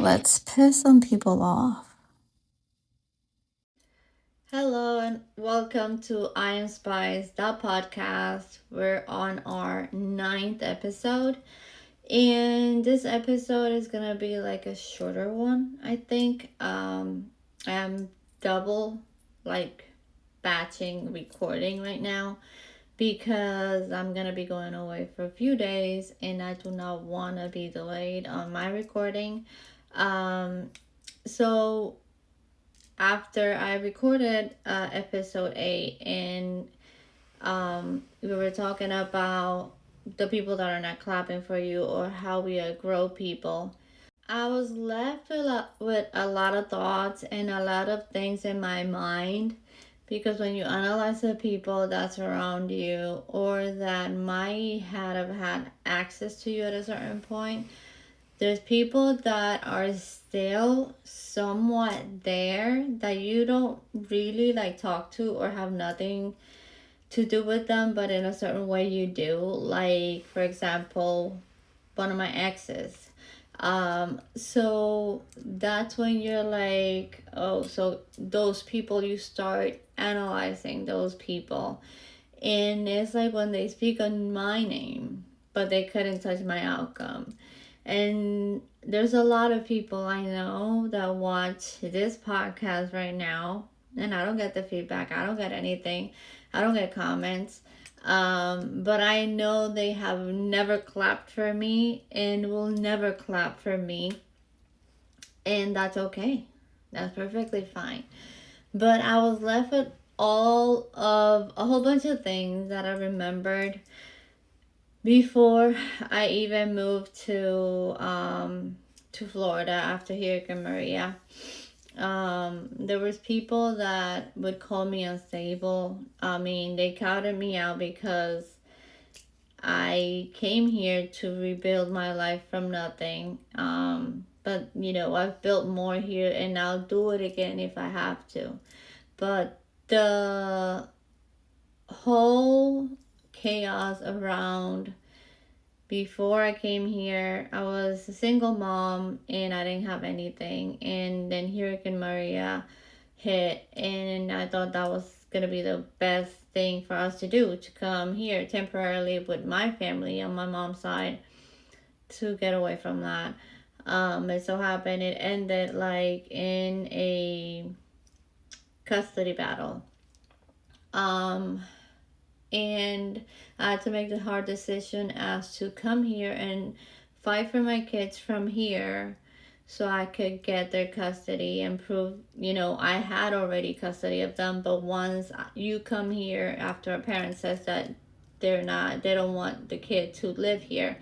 Let's piss some people off. Hello and welcome to I Am Spice, the podcast. We're on our ninth episode, and this episode is gonna be like a shorter one. I think I'm double like batching recording right now because I'm gonna be going away for a few days, and I do not want to be delayed on my recording. Um, so after I recorded episode 8 and we were talking about the people that are not clapping for you or how we grow people, I was left with a lot of thoughts and a lot of things in my mind because when you analyze the people that's around you or that might have had access to you at a certain point, there's people that are still somewhat there that you don't really like talk to or have nothing to do with them, but in a certain way you do. Like, for example, one of my exes. So that's when you're like, oh, so those people, you start analyzing those people. And it's like when they speak on my name, but they couldn't touch my outcome. And there's a lot of people I know that watch this podcast right now, and I don't get the feedback. I don't get anything. I don't get comments. But I know they have never clapped for me and will never clap for me. And that's okay. That's perfectly fine. But I was left with all of a whole bunch of things that I remembered before I even moved to Florida after Hurricane Maria. There was people that would call me unstable. I mean, they counted me out because I came here to rebuild my life from nothing. But I've built more here and I'll do it again if I have to. But the whole chaos around before I came here, I was a single mom and I didn't have anything. And then Hurricane Maria hit, and I thought that was gonna be the best thing for us to do, to come here temporarily with my family on my mom's side to get away from that. It so happened it ended like in a custody battle. Um, and I had to make the hard decision as to come here and fight for my kids from here so I could get their custody and prove, I had already custody of them. But once you come here after a parent says that they don't want the kid to live here,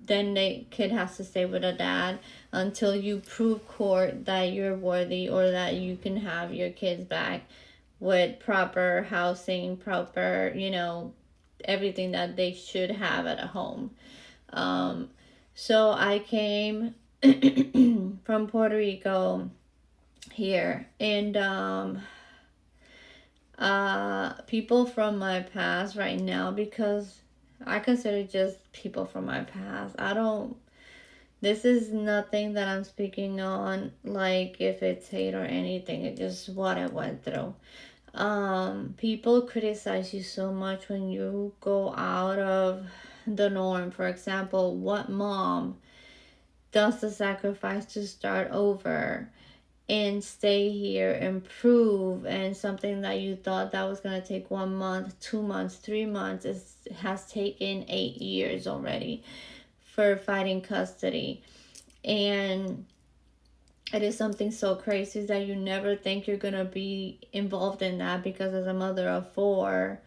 then the kid has to stay with a dad until you prove court that you're worthy or that you can have your kids back with proper housing, proper, everything that they should have at a home. Um, so I came from Puerto Rico here, and people from my past right now, because I consider just people from my past. I don't. This is nothing that I'm speaking on, like if it's hate or anything. It's just what I went through. People criticize you so much when you go out of the norm. For example, what mom does the sacrifice to start over and stay here and prove, and something that you thought that was going to take 1 month, 2 months, 3 months has taken 8 years already for fighting custody. And it is something so crazy that you never think you're gonna be involved in that, because as a mother of four,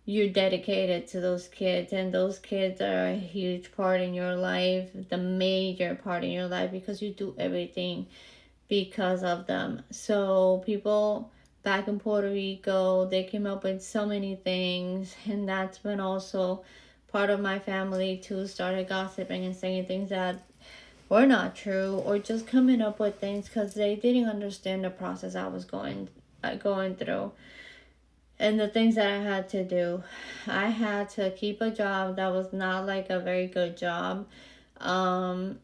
you're dedicated to those kids, and those kids are a huge part in your life, the major part in your life, because you do everything because of them. So people back in Puerto Rico, they came up with so many things, and that's when also part of my family too started gossiping and saying things that or not true, or just coming up with things because they didn't understand the process I was going through and the things that I had to do. I had to keep a job that was not like a very good job. Um,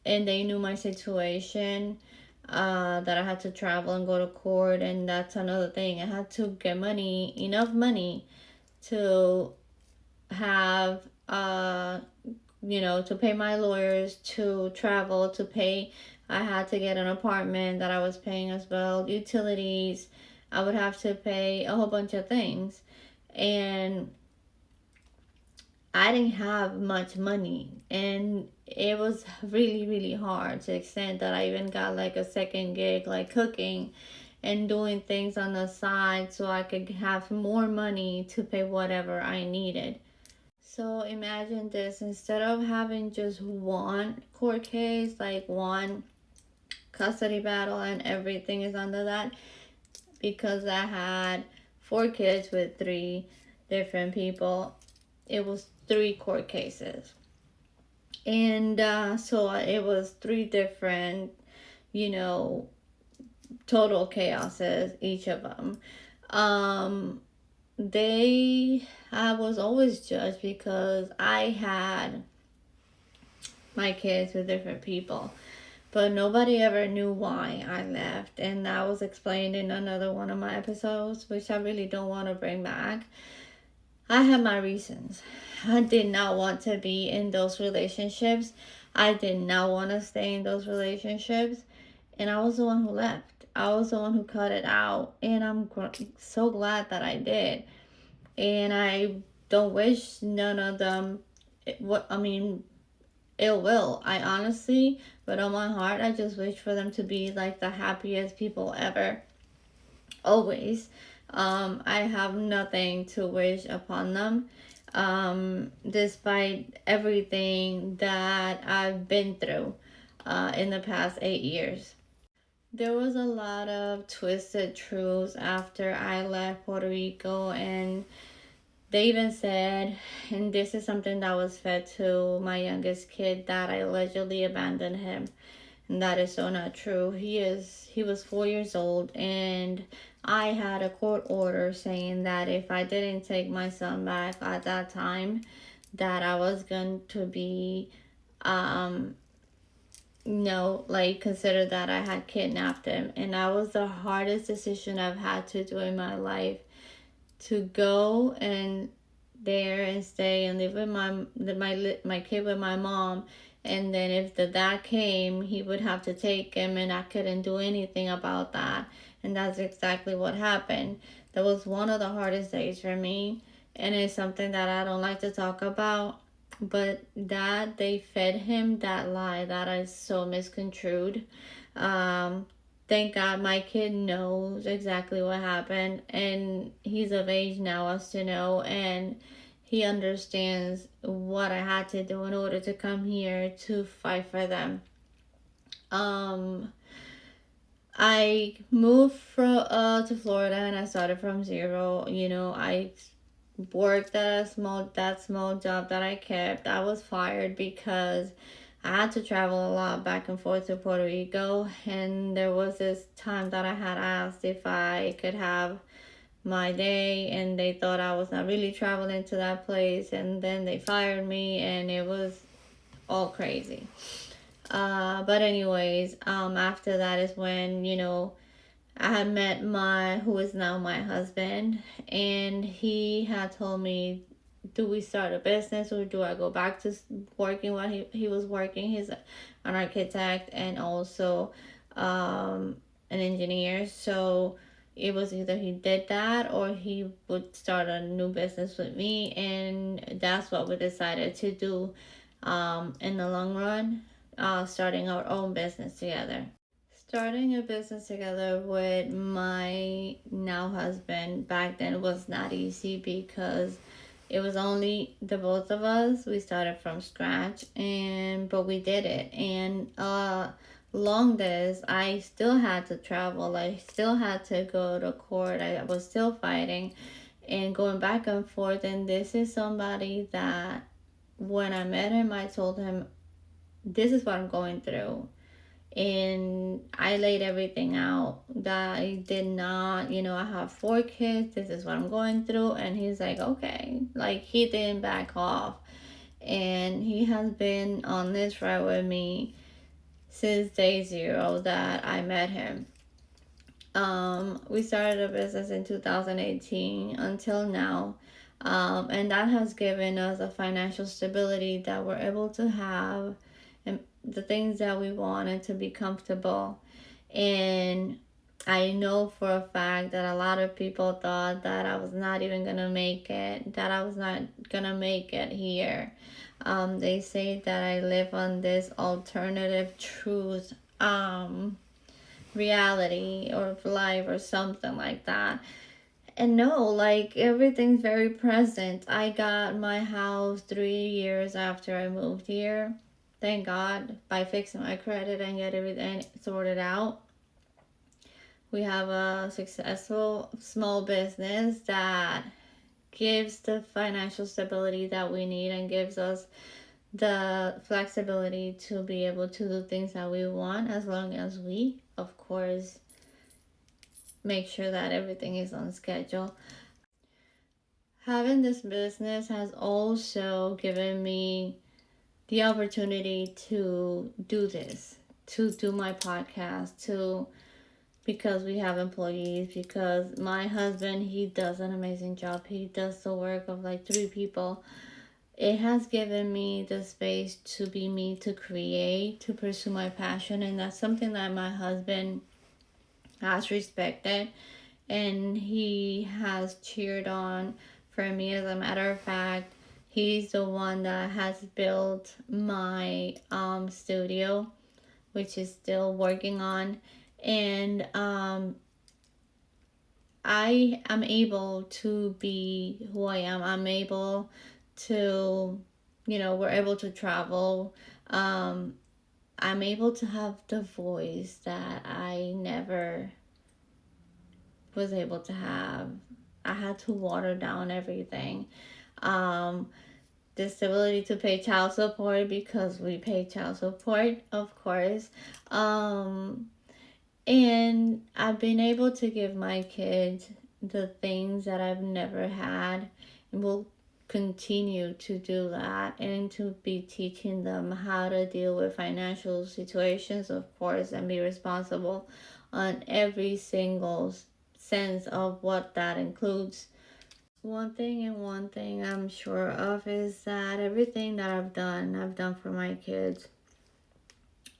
and they knew my situation, that I had to travel and go to court. And that's another thing. I had to get enough money to have, to pay my lawyers, to travel, to pay. I had to get an apartment that I was paying as well, utilities. I would have to pay a whole bunch of things. And I didn't have much money, and it was really, really hard, to the extent that I even got like a second gig, like cooking and doing things on the side so I could have more money to pay whatever I needed. So imagine this: instead of having just one court case, like one custody battle, and everything is under that, because I had 4 kids with 3 different people, it was 3 court cases. And so it was 3 different, you know, total chaoses, each of them. Um, I was always judged because I had my kids with different people, but nobody ever knew why I left. And that was explained in another one of my episodes, which I really don't want to bring back. I had my reasons. I did not want to be in those relationships. I did not want to stay in those relationships. And I was the one who left. I was the one who cut it out. And I'm so glad that I did. And I don't wish none of them, ill will. I honestly, but on my heart, I just wish for them to be like the happiest people ever. Always. I have nothing to wish upon them, despite everything that I've been through in the past 8 years. There was a lot of twisted truths after I left Puerto Rico, and they even said, and this is something that was fed to my youngest kid, that I allegedly abandoned him. And that is so not true. He was 4 years old, and I had a court order saying that if I didn't take my son back at that time, that I was going to be, like, consider that I had kidnapped him. And that was the hardest decision I've had to do in my life, to go and there and stay and live with my kid with my mom. And then if the dad came, he would have to take him, and I couldn't do anything about that. And that's exactly what happened. That was one of the hardest days for me, and it's something that I don't like to talk about. But that they fed him that lie that I so misconstrued. Thank God my kid knows exactly what happened, and he's of age now as to know, and he understands what I had to do in order to come here to fight for them. I moved to Florida, and I started from zero. I worked at that small job that I kept. I was fired because I had to travel a lot back and forth to Puerto Rico, and there was this time that I had asked if I could have my day, and they thought I was not really traveling to that place, and then they fired me, and it was all crazy. But anyways, after that is when, I had met who is now my husband, and he had told me, do we start a business or do I go back to working what he was working? He's an architect and also an engineer. So it was either he did that or he would start a new business with me, and that's what we decided to do in the long run, starting our own business together. Starting a business together with my now husband back then was not easy because it was only the both of us. We started from scratch, but we did it. And long this, I still had to travel. I still had to go to court. I was still fighting and going back and forth. And this is somebody that when I met him, I told him, this is what I'm going through. And I laid everything out that I did not, I have 4 kids, this is what I'm going through. And he's like, okay, like he didn't back off, and he has been on this ride with me since day zero that I met him. We started a business in 2018 until now. And that has given us a financial stability that we're able to have and the things that we wanted to be comfortable. And I know for a fact that a lot of people thought that I was not even gonna make it, that I was not gonna make it here. They say that I live on this alternative truth reality or of life or something like that. And no, like everything's very present. I got my house 3 years after I moved here. Thank God, by fixing my credit and get everything sorted out. We have a successful small business that gives the financial stability that we need and gives us the flexibility to be able to do things that we want, as long as we, of course, make sure that everything is on schedule. Having this business has also given me the opportunity to do this, to do my podcast, to because we have employees, because my husband, he does an amazing job. He does the work of like 3 people. It has given me the space to be me, to create, to pursue my passion, and that's something that my husband has respected and he has cheered on for me. As a matter of fact, he's the one that has built my studio, which is still working on. And I am able to be who I am. I'm able to, we're able to travel. I'm able to have the voice that I never was able to have. I had to water down everything. Um, the ability to pay child support because we pay child support, of course. And I've been able to give my kids the things that I've never had, and will continue to do that, and to be teaching them how to deal with financial situations, of course, and be responsible on every single sense of what that includes. One thing I'm sure of is that everything that I've done for my kids.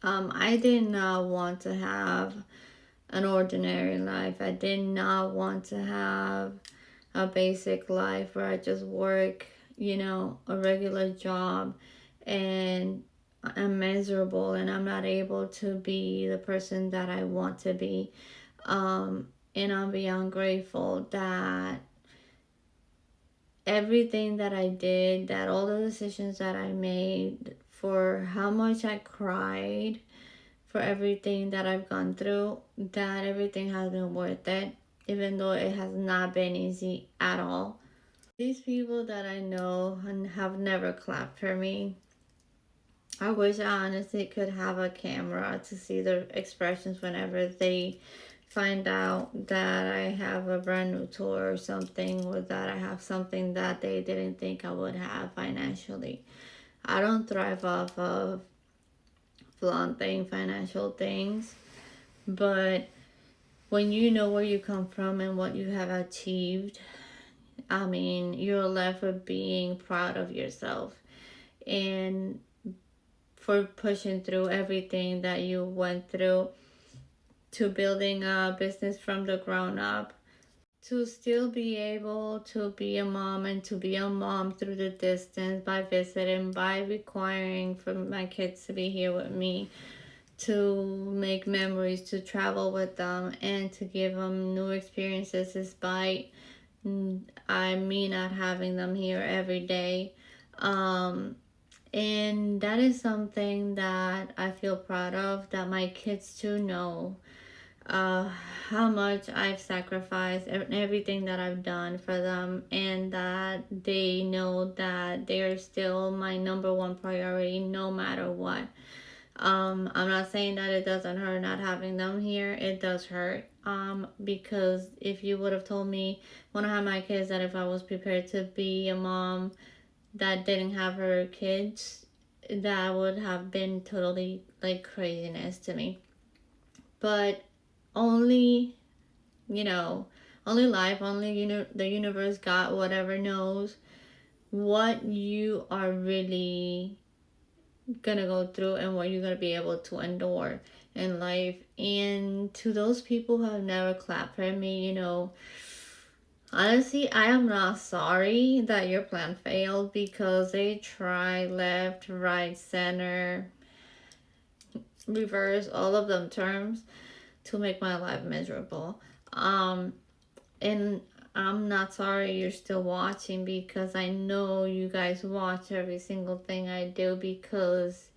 I did not want to have an ordinary life. I did not want to have a basic life where I just work, a regular job, and I'm miserable and I'm not able to be the person that I want to be. And I'm beyond grateful that everything that I did, that all the decisions that I made, for how much I cried, for everything that I've gone through, that everything has been worth it, even though it has not been easy at all. These people that I know and have never clapped for me, I wish I honestly could have a camera to see their expressions whenever they find out that I have a brand new tour or something, or that I have something that they didn't think I would have financially. I don't thrive off of flaunting financial things, but when you know where you come from and what you have achieved, I mean, you're left with being proud of yourself and for pushing through everything that you went through, to building a business from the ground up, to still be able to be a mom and to be a mom through the distance, by visiting, by requiring for my kids to be here with me, to make memories, to travel with them, and to give them new experiences despite me not having them here every day. And that is something that I feel proud of, that my kids too know uh, how much I've sacrificed and everything that I've done for them, and that they know that they are still my number one priority no matter what. I'm not saying that it doesn't hurt not having them here. It does hurt. Because if you would have told me when I had my kids that if I was prepared to be a mom that didn't have her kids, that would have been totally like craziness to me. But only, you know, only life, only the universe, God, whatever knows what you are really gonna go through and what you're gonna be able to endure in life. And to those people who have never clapped for me, honestly, I am not sorry that your plan failed, because they tried left, right, center, reverse, all of them terms to make my life miserable. Um, and I'm not sorry you're still watching, because I know you guys watch every single thing I do, because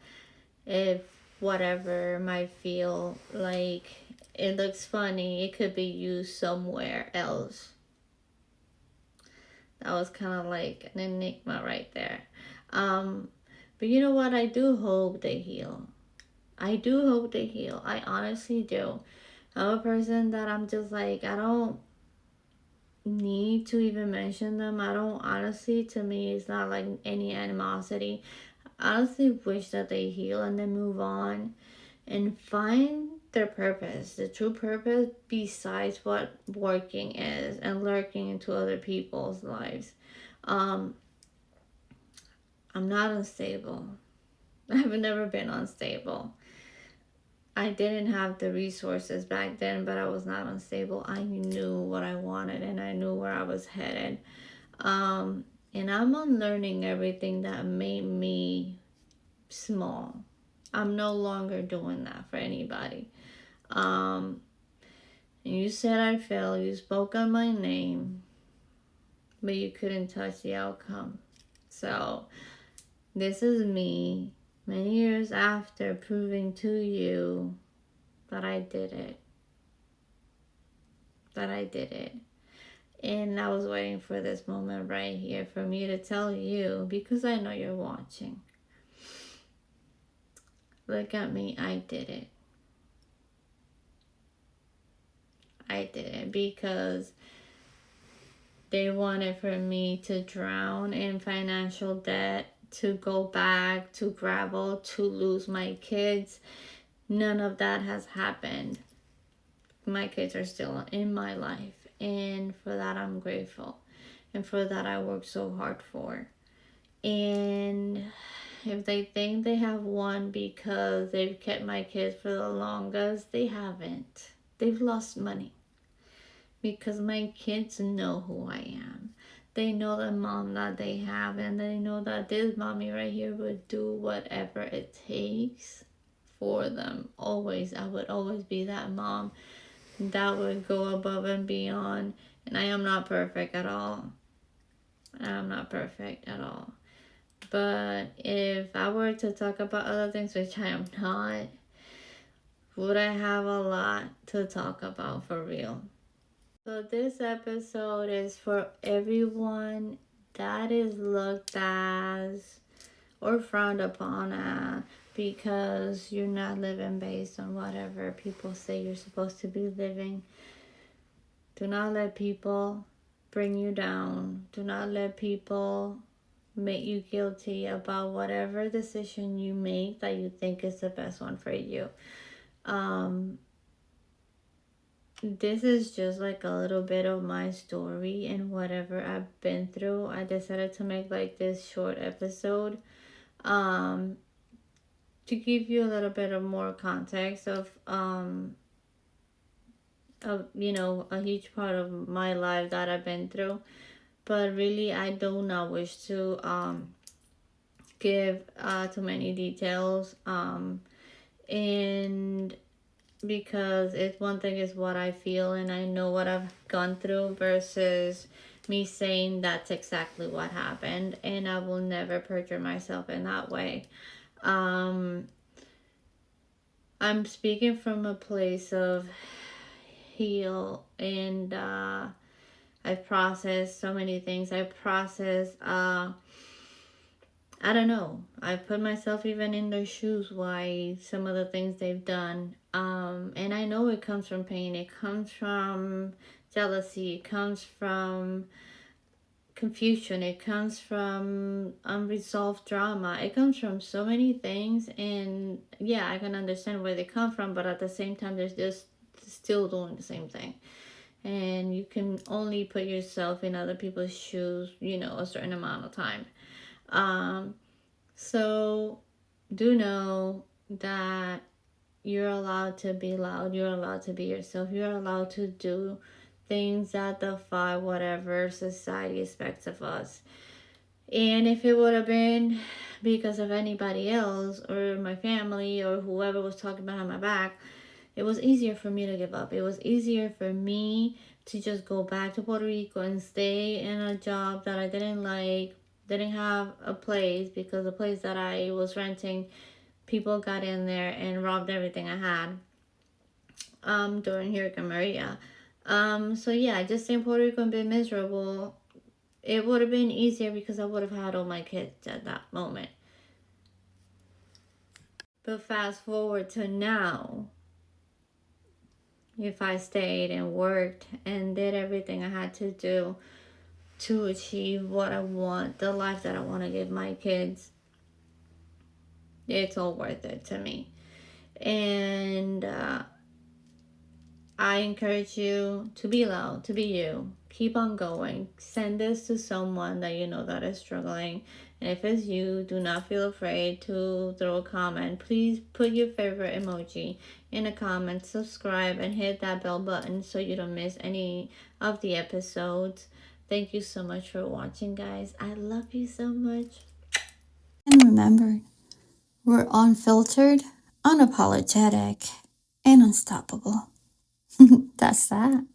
if whatever might feel like it looks funny, it could be used somewhere else. That was kind of like an enigma right there. Um, but you know what? I do hope they heal. I do hope they heal. I honestly do. I'm a person that I'm just like, I don't need to even mention them. I don't, honestly, to me, it's not like any animosity. I honestly wish that they heal and then move on and find their purpose, the true purpose, besides what working is and lurking into other people's lives. Um, I'm not unstable. I've never been unstable. I didn't have the resources back then, but I was not unstable. I knew what I wanted and I knew where I was headed. Um, and I'm unlearning everything that made me small. I'm no longer doing that for anybody. And you said I failed. You spoke on my name, but you couldn't touch the outcome. So this is me many years after proving to you that I did it. That I did it. And I was waiting for this moment right here for me to tell you, because I know you're watching. Look at me, I did it. I did it because they wanted for me to drown in financial debt, to go back to gravel, to lose my kids. None of that has happened. My kids are still in my life, and for that I'm grateful, and for that I worked so hard for. And if they think they have won because they've kept my kids for the longest, they haven't. They've lost money, because my kids know who I am. They know the mom that they have, and they know that this mommy right here would do whatever it takes for them. Always. I would always be that mom that would go above and beyond. And I am not perfect at all. I am not perfect at all. But if I were to talk about other things, which I am not, would I have a lot to talk about for real? So this episode is for everyone that is looked as or frowned upon at because you're not living based on whatever people say you're supposed to be living. Do not let people bring you down. Do not let people make you guilty about whatever decision you make that you think is the best one for you. This is just like a little bit of my story and whatever I've been through. I decided to make like this short episode to give you a little bit of more context of a huge part of my life that I've been through. But really, I do not wish to give too many details, and because it's one thing is what I feel and I know what I've gone through versus me saying that's exactly what happened, and I will never perjure myself in that way. I'm speaking from a place of heal, and I've processed so many things. I've processed I don't know. I put myself even in their shoes why some of the things they've done. And I know it comes from pain. It comes from jealousy. It comes from confusion, it comes from unresolved drama, it comes from so many things. And yeah, I can understand where they come from, but at the same time they're just still doing the same thing. And you can only put yourself in other people's shoes, a certain amount of time. So do know that you're allowed to be loud, you're allowed to be yourself, you're allowed to do things that defy whatever society expects of us. And if it would have been because of anybody else or my family or whoever was talking behind my back, it was easier for me to give up. It was easier for me to just go back to Puerto Rico and stay in a job that I didn't like, didn't have a place, because the place that I was renting, people got in there and robbed everything I had during Hurricane Maria. So yeah, I just stayed in Puerto Rico and been miserable. It would have been easier because I would have had all my kids at that moment. But fast forward to now, if I stayed and worked and did everything I had to do to achieve what I want, the life that I want to give my kids, it's all worth it to me. And I encourage you to be loud, to be you. Keep on going. Send this to someone that you know that is struggling. And if it's you, do not feel afraid to throw a comment. Please put your favorite emoji in a comment, subscribe, and hit that bell button so you don't miss any of the episodes. Thank you so much for watching, guys. I love you so much. And remember, we're unfiltered, unapologetic, and unstoppable. That's that.